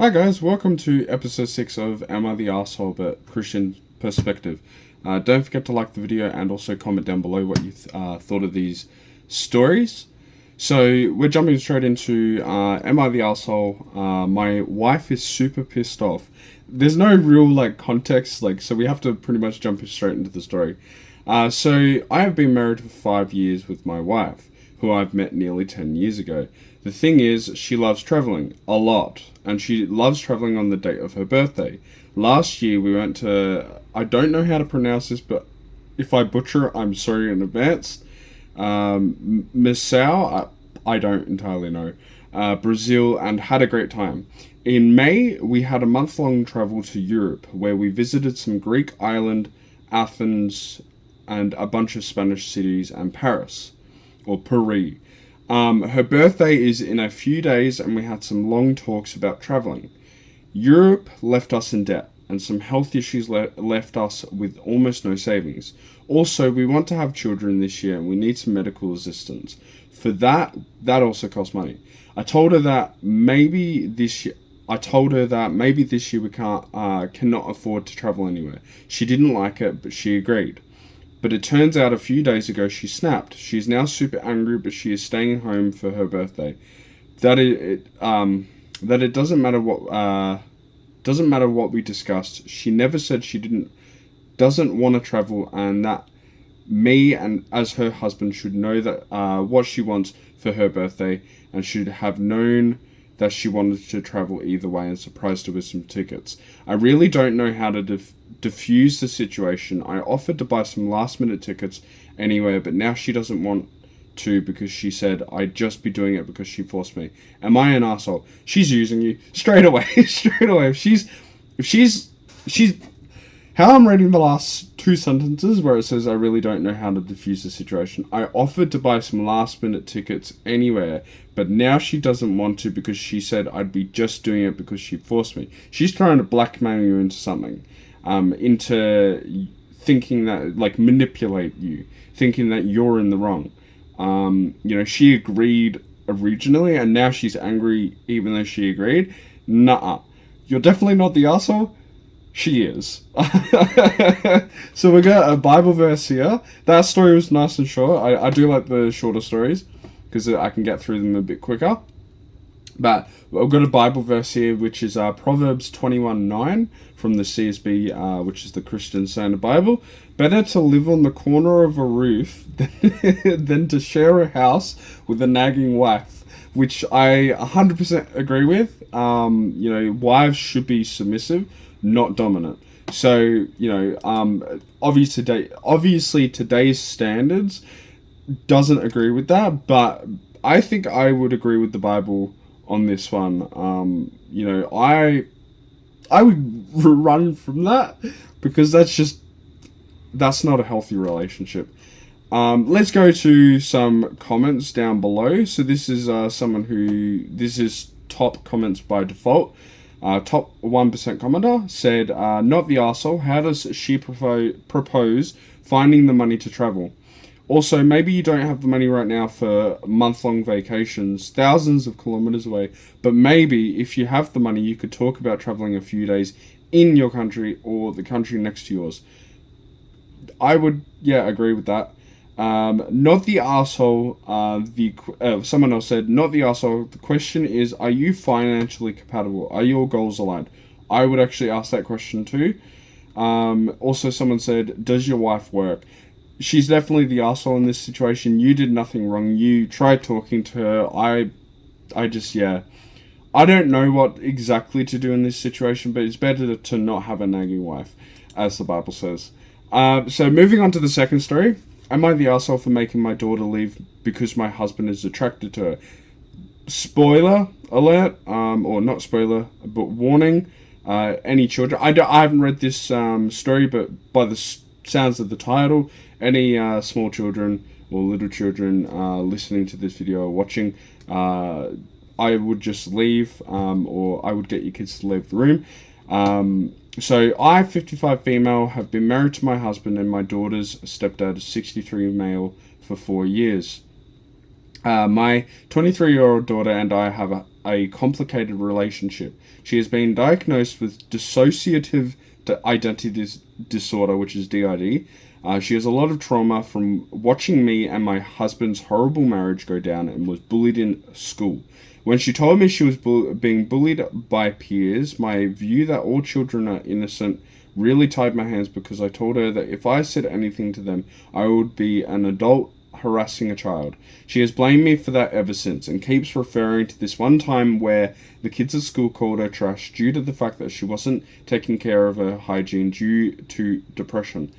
Hi guys, welcome to episode 6 of Am I the Asshole but Christian Perspective. Don't forget to like the video and also comment down below what you thought of these stories. So we're jumping straight into Am I the Asshole? My wife is super pissed off. There's no real context, so we have to pretty much jump straight into the story. So I have been married for 5 years with my wife, who I've met nearly 10 years ago. The thing is, she loves traveling a lot, and she loves traveling on the date of her birthday. Last year, we went to, I don't know how to pronounce this, but if I butcher, I'm sorry in advance. Missão, I don't entirely know. Brazil, and had a great time. In May, we had a month-long travel to Europe, where we visited some Greek island, Athens, and a bunch of Spanish cities, and Paris, or Paris. Her birthday is in a few days, and we had some long talks about traveling. Europe left us in debt, and some health issues left us with almost no savings. Also, we want to have children this year, and we need some medical assistance. For that also costs money. I told her that maybe this year. We cannot afford to travel anywhere. She didn't like it, but she agreed. But it turns out a few days ago she snapped. She's now super angry, but she is staying home for her birthday. That it doesn't matter what we discussed. She never said she doesn't want to travel, and that me and as her husband should know that what she wants for her birthday, and should have known that she wanted to travel either way and surprised her with some tickets. I really don't know how to diffuse the situation. I offered to buy some last minute tickets anywhere, but now she doesn't want to because she said I'd just be doing it because she forced me. Am I an asshole? She's using you straight away. Straight away. If she's how I'm reading the last two sentences where it says I really don't know how to diffuse the situation. I offered to buy some last minute tickets anywhere, but now she doesn't want to because she said I'd be just doing it because she forced me. She's trying to blackmail you into something. Into thinking that, manipulate you, thinking that you're in the wrong. She agreed originally, and now she's angry even though she agreed. Nuh-uh. You're definitely not the asshole. She is. So we got a Bible verse here. That story was nice and short. I do like the shorter stories because I can get through them a bit quicker. But I've got a Bible verse here, which is Proverbs 21:9 from the CSB, which is the Christian Standard Bible. Better to live on the corner of a roof than to share a house with a nagging wife, which I 100% agree with. Wives should be submissive, not dominant. So, obviously today's standards doesn't agree with that, but I think I would agree with the Bible on this one. I would run from that because that's not a healthy relationship. Let's go to some comments down below. So this is this is top comments by default. Top 1% commenter said, not the arsehole, how does she propose finding the money to travel? Also, maybe you don't have the money right now for month-long vacations, thousands of kilometers away, but maybe if you have the money, you could talk about traveling a few days in your country or the country next to yours. I would, agree with that. Not the asshole. Someone else said, not the asshole. The question is, are you financially compatible? Are your goals aligned? I would actually ask that question too. Also, someone said, does your wife work? She's definitely the asshole in this situation. You did nothing wrong. You tried talking to her. I don't know what exactly to do in this situation, but it's better to not have a nagging wife, as the Bible says. So moving on to the second story. Am I the asshole for making my daughter leave because my husband is attracted to her? Spoiler alert, or not spoiler, but warning. Any children? I haven't read this story, but by the sounds of the title, any small children or little children listening to this video or watching, I would just leave, or I would get your kids to leave the room. So I, 55 female, have been married to my husband and my daughter's stepdad, 63 male, for 4 years. My 23-year-old daughter and I have a complicated relationship. She has been diagnosed with dissociative identity disorder, which is DID. She has a lot of trauma from watching me and my husband's horrible marriage go down, and was bullied in school. When she told me she was being bullied by peers, my view that all children are innocent really tied my hands, because I told her that if I said anything to them, I would be an adult harassing a child. She has blamed me for that ever since, and keeps referring to this one time where the kids at school called her trash due to the fact that she wasn't taking care of her hygiene due to depression.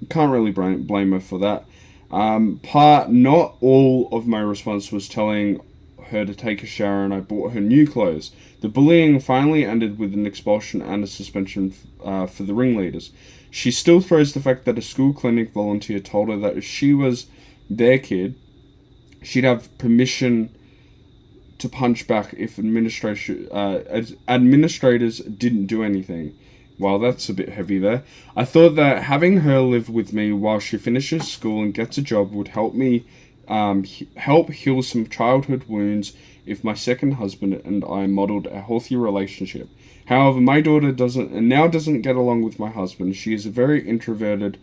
Can't really blame her for that. Not all of my response was telling her to take a shower, and I bought her new clothes. The bullying finally ended with an expulsion and a suspension for the ringleaders. She still throws the fact that a school clinic volunteer told her that if she was their kid, she'd have permission to punch back if administrators didn't do anything. Well, that's a bit heavy there. I thought that having her live with me while she finishes school and gets a job would help me help heal some childhood wounds if my second husband and I modeled a healthy relationship. However, my daughter doesn't get along with my husband. She is a very introverted,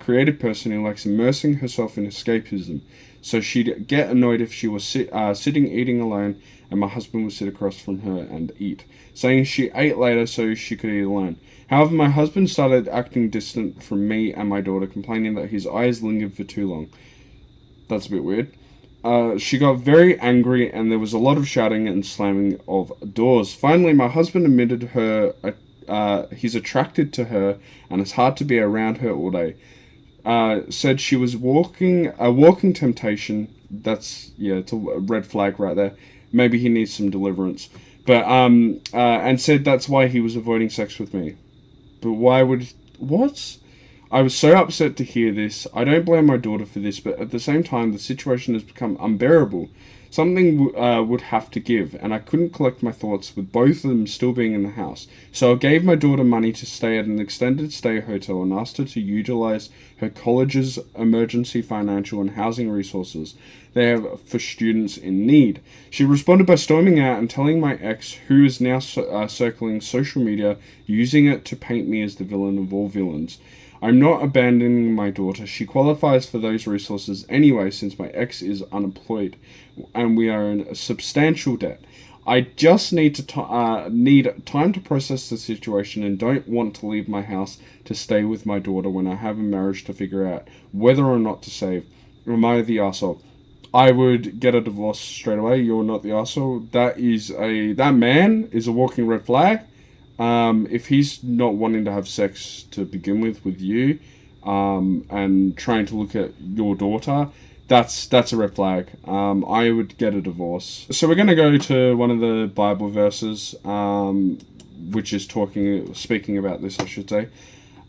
creative person who likes immersing herself in escapism. So she'd get annoyed if she was sitting eating alone and my husband would sit across from her and eat, saying she ate later so she could eat alone. However, my husband started acting distant from me and my daughter, complaining that his eyes lingered for too long. That's a bit weird. She got very angry and there was a lot of shouting and slamming of doors. Finally, my husband admitted he's attracted to her and it's hard to be around her all day. Said she was a walking temptation. It's a red flag right there. Maybe he needs some deliverance. But and said that's why he was avoiding sex with me. But why would what? I was so upset to hear this. I don't blame my daughter for this, but at the same time, the situation has become unbearable. Something would have to give, and I couldn't collect my thoughts with both of them still being in the house. So I gave my daughter money to stay at an extended stay hotel and asked her to utilize her college's emergency financial and housing resources they have for students in need. She responded by storming out and telling my ex, who is now circling social media, using it to paint me as the villain of all villains. I'm not abandoning my daughter. She qualifies for those resources anyway, since my ex is unemployed and we are in a substantial debt. I just need time to process the situation and don't want to leave my house to stay with my daughter when I have a marriage to figure out whether or not to save. Am I the arsehole? I would get a divorce straight away. You're not the arsehole. That man is a walking red flag. If he's not wanting to have sex to begin with you, and trying to look at your daughter, that's a red flag. I would get a divorce. So we're going to go to one of the Bible verses, which is speaking about this, I should say.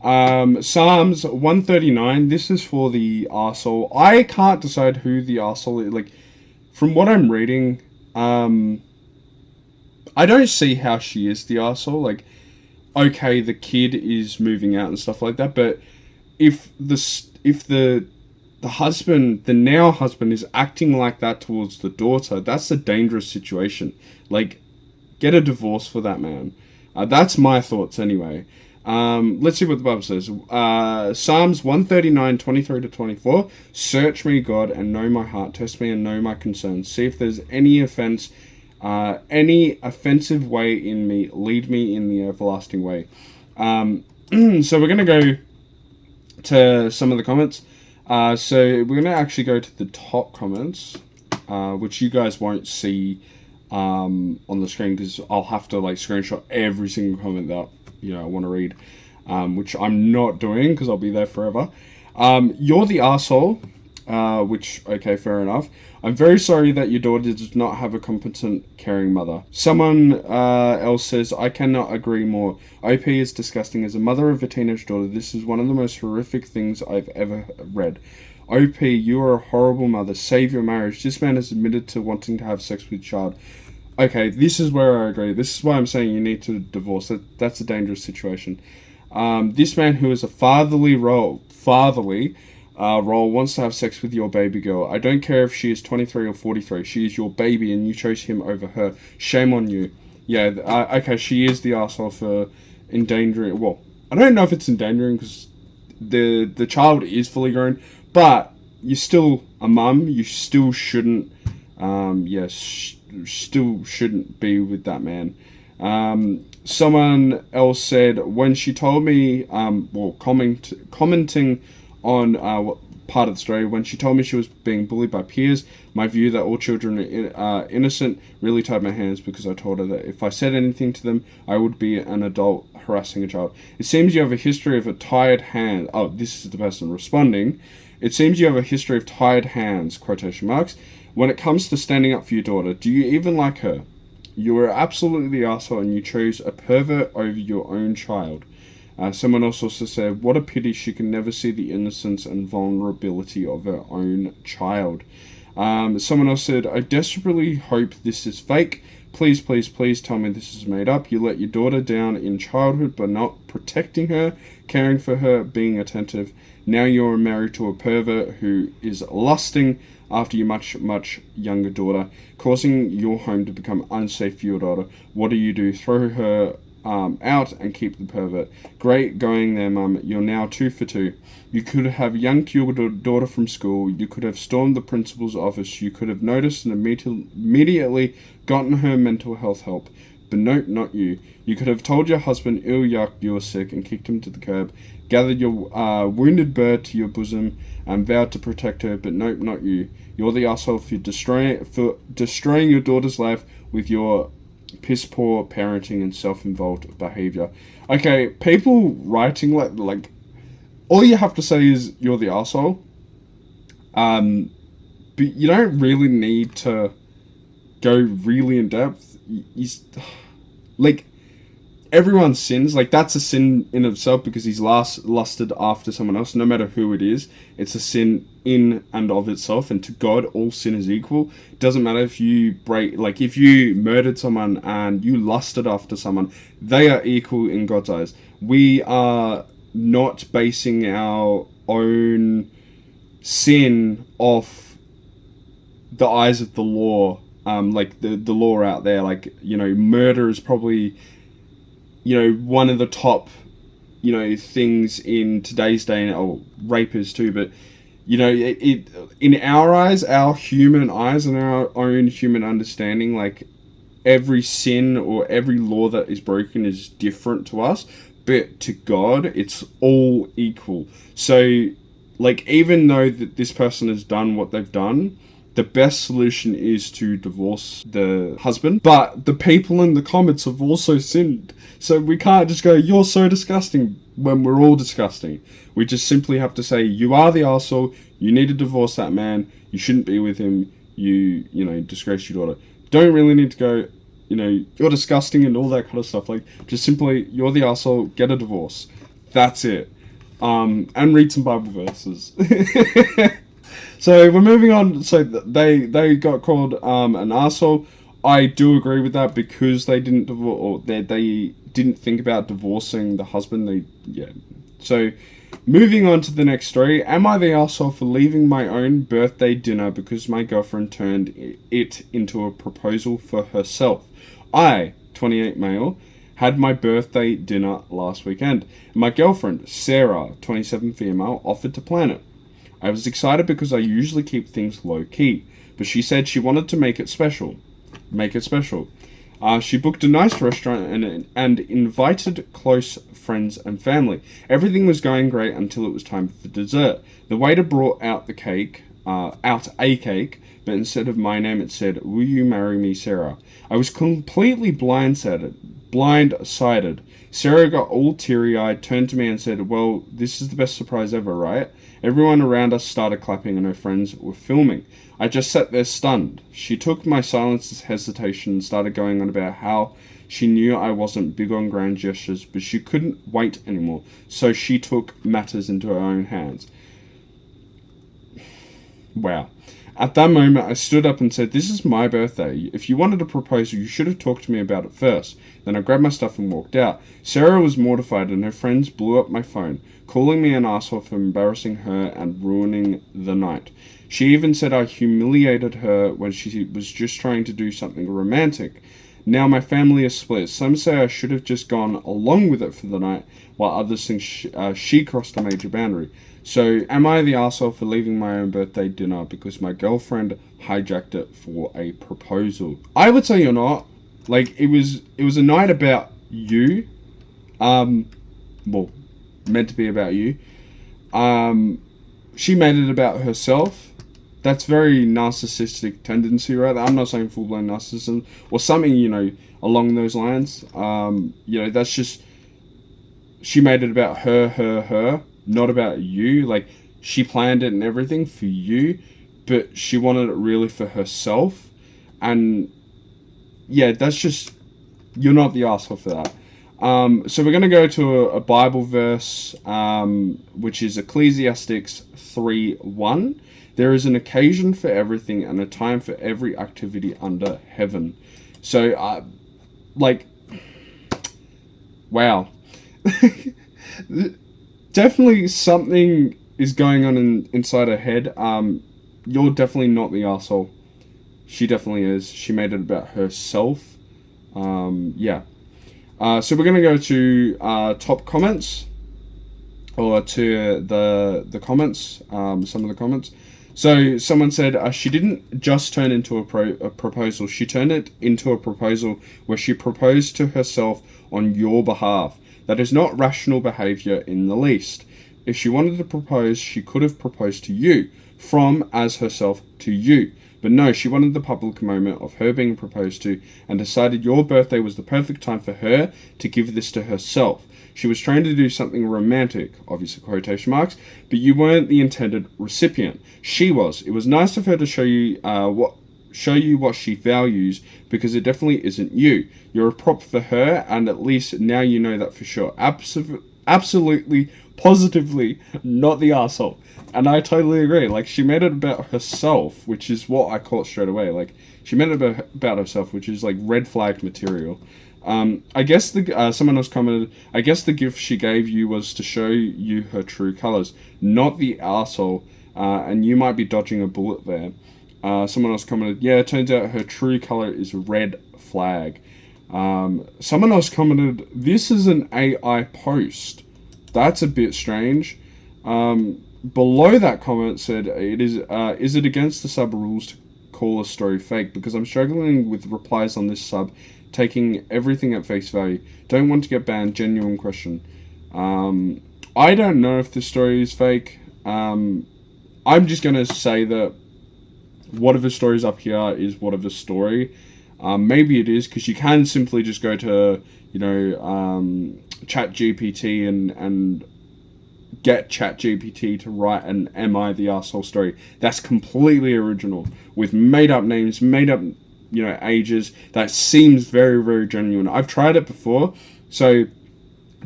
Psalms 139. This is for the arsehole. I can't decide who the arsehole is. Like, from what I'm reading, I don't see how she is the arsehole. Like, okay, the kid is moving out and stuff like that, but if the husband, the now husband, is acting like that towards the daughter, that's a dangerous situation. Like, get a divorce for that man. That's my thoughts anyway. Let's see what the Bible says. Psalms 139, 23 to 24. Search me, God, and know my heart. Test me and know my concerns. See if there's any offensive way in me. Lead me in the everlasting way. So we're going to go to some of the comments. So we're going to actually go to the top comments, which you guys won't see on the screen because I'll have to screenshot every single comment that I want to read, which I'm not doing because I'll be there forever. You're the arsehole, which, okay, fair enough. I'm very sorry that your daughter does not have a competent, caring mother. Someone else says, I cannot agree more. OP is disgusting. As a mother of a teenage daughter, this is one of the most horrific things I've ever read. OP, you are a horrible mother. Save your marriage. This man has admitted to wanting to have sex with child. Okay, this is where I agree. This is why I'm saying you need to divorce. That's a dangerous situation. This man who is a fatherly, role wants to have sex with your baby girl. I don't care if she is 23 or 43. She is your baby and you chose him over her. Shame on you. Yeah, okay, she is the asshole for endangering... Well, I don't know if it's endangering because the child is fully grown, but you're still a mum. You still shouldn't... still shouldn't be with that man. Someone else said, when she told me, commenting on what part of the story, when she told me she was being bullied by peers, my view that all children are innocent really tied my hands, because I told her that if I said anything to them, I would be an adult harassing a child. It seems you have a history of a tired hand. Oh, this is the person responding. It seems you have a history of tired hands, quotation marks, when it comes to standing up for your daughter. Do you even like her? You were absolutely the asshole and you chose a pervert over your own child. Someone else also said, what a pity she can never see the innocence and vulnerability of her own child. Someone else said, I desperately hope this is fake. Please, please, please tell me this is made up. You let your daughter down in childhood by not protecting her, caring for her, being attentive. Now you're married to a pervert who is lusting after your much, much younger daughter, causing your home to become unsafe for your daughter. What do? Throw her out and keep the pervert. Great going there, Mum. You're now 2 for 2. You could have yanked your daughter from school. You could have stormed the principal's office. You could have noticed and immediately gotten her mental health help. But nope, not you. You could have told your husband, ew, yuck, you were sick, and kicked him to the curb. Gathered your wounded bird to your bosom and vowed to protect her. But nope, not you. You're the asshole for destroying your daughter's life with your piss poor parenting and self-involved behavior. Okay, people writing like all you have to say is you're the asshole. But you don't really need to go really in depth. Like, everyone sins. Like, that's a sin in itself because he's lusted after someone else. No matter who it is, it's a sin in and of itself. And to God, all sin is equal. It doesn't matter if you if you murdered someone and you lusted after someone, they are equal in God's eyes. We are not basing our own sin off the eyes of the law. Like the law out there, murder is probably, one of the top, things in today's day, or rape is too, but, it in our eyes, our human eyes and our own human understanding, like, every sin or every law that is broken is different to us, but to God, it's all equal. So, even though that this person has done what they've done, the best solution is to divorce the husband. But the people in the comments have also sinned. So we can't just go, you're so disgusting, when we're all disgusting. We just simply have to say, you are the arsehole, you need to divorce that man, you shouldn't be with him, you disgrace your daughter. Don't really need to go, you're disgusting and all that kind of stuff. Just simply, you're the arsehole, get a divorce. That's it. And read some Bible verses. So we're moving on. So they got called an arsehole. I do agree with that because they didn't divorce, or they didn't think about divorcing the husband. So moving on to the next story. Am I the arsehole for leaving my own birthday dinner because my girlfriend turned it into a proposal for herself? I, 28 male, had my birthday dinner last weekend. My girlfriend, Sarah, 27 female, offered to plan it. I was excited because I usually keep things low-key, but she said she wanted to make it special. She booked a nice restaurant and invited close friends and family. Everything was going great until it was time for dessert. The waiter brought out a cake, but instead of my name it said, "Will you marry me, Sarah?" I was completely blindsided. Sarah got all teary-eyed, turned to me and said, "Well, this is the best surprise ever, right?" Everyone around us started clapping and her friends were filming. I just sat there stunned. She took my silence as hesitation and started going on about how she knew I wasn't big on grand gestures, but she couldn't wait anymore, so she took matters into her own hands. Wow. At that moment, I stood up and said, "This is my birthday. If you wanted a proposal, you should have talked to me about it first." Then I grabbed my stuff and walked out. Sarah was mortified, and her friends blew up my phone, calling me an asshole for embarrassing her and ruining the night. She even said I humiliated her when she was just trying to do something romantic. Now my family is split. Some say I should have just gone along with it for the night, while others think she crossed a major boundary. So am I the arsehole for leaving my own birthday dinner because my girlfriend hijacked it for a proposal? I would say you're not. Like, it was a night about you. Well, meant to be about you. She made it about herself. That's very narcissistic tendency, right? I'm not saying full-blown narcissism or something, along those lines. That's just, she made it about her, not about you. Like, she planned it and everything for you, but she wanted it really for herself. And yeah, that's just, you're not the asshole for that. So we're going to go to a Bible verse, which is Ecclesiastes 3:1. There is an occasion for everything and a time for every activity under heaven. So, wow. Definitely something is going on inside her head. You're definitely not the asshole. She definitely is. She made it about herself. Yeah. So we're going to go to top comments. Or to the comments. Some of the comments. So someone said she didn't just turn into a proposal. She turned it into a proposal where she proposed to herself on your behalf. That is not rational behavior in the least. If she wanted to propose, she could have proposed to you, from as herself to you. But no, she wanted the public moment of her being proposed to and decided your birthday was the perfect time for her to give this to herself. She was trying to do something romantic, obviously quotation marks, but you weren't the intended recipient. She was. It was nice of her to show you what she values, because it definitely isn't you. You're a prop for her, and at least now you know that for sure. Absolutely, positively not the arsehole. And I totally agree. Like, she made it about herself, which is what I caught straight away. Like, she made it about herself, which is like red flag material. I guess someone else commented, I guess the gift she gave you was to show you her true colors, not the arsehole, and you might be dodging a bullet there. Someone else commented, yeah, it turns out her true color is red flag. Someone else commented, this is an AI post. That's a bit strange. Below that comment said, is it against the sub rules to call a story fake? Because I'm struggling with replies on this sub, taking everything at face value. Don't want to get banned. Genuine question. I don't know if the story is fake. I'm just going to say that whatever story's up here is whatever story. Maybe it is, because you can simply just go to, ChatGPT and get ChatGPT to write an "Am I the Arsehole" story. That's completely original, with made up names, made up, ages. That seems very, very genuine. I've tried it before, so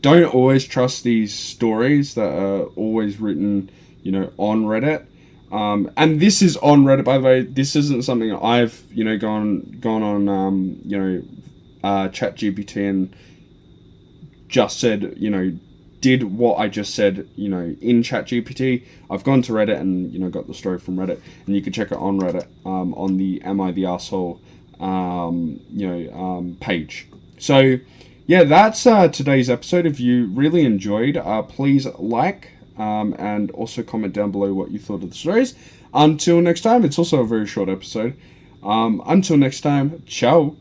don't always trust these stories that are always written, on Reddit. And this is on Reddit, by the way. This isn't something I've, gone on, ChatGPT and just said, did what I just said, in ChatGPT. I've gone to Reddit and, got the story from Reddit, and you can check it on Reddit, on the Am I the Arsehole, page. So, yeah, that's today's episode. If you really enjoyed, please like, and also comment down below what you thought of the stories. Until next time, it's also a very short episode. Until next time, ciao.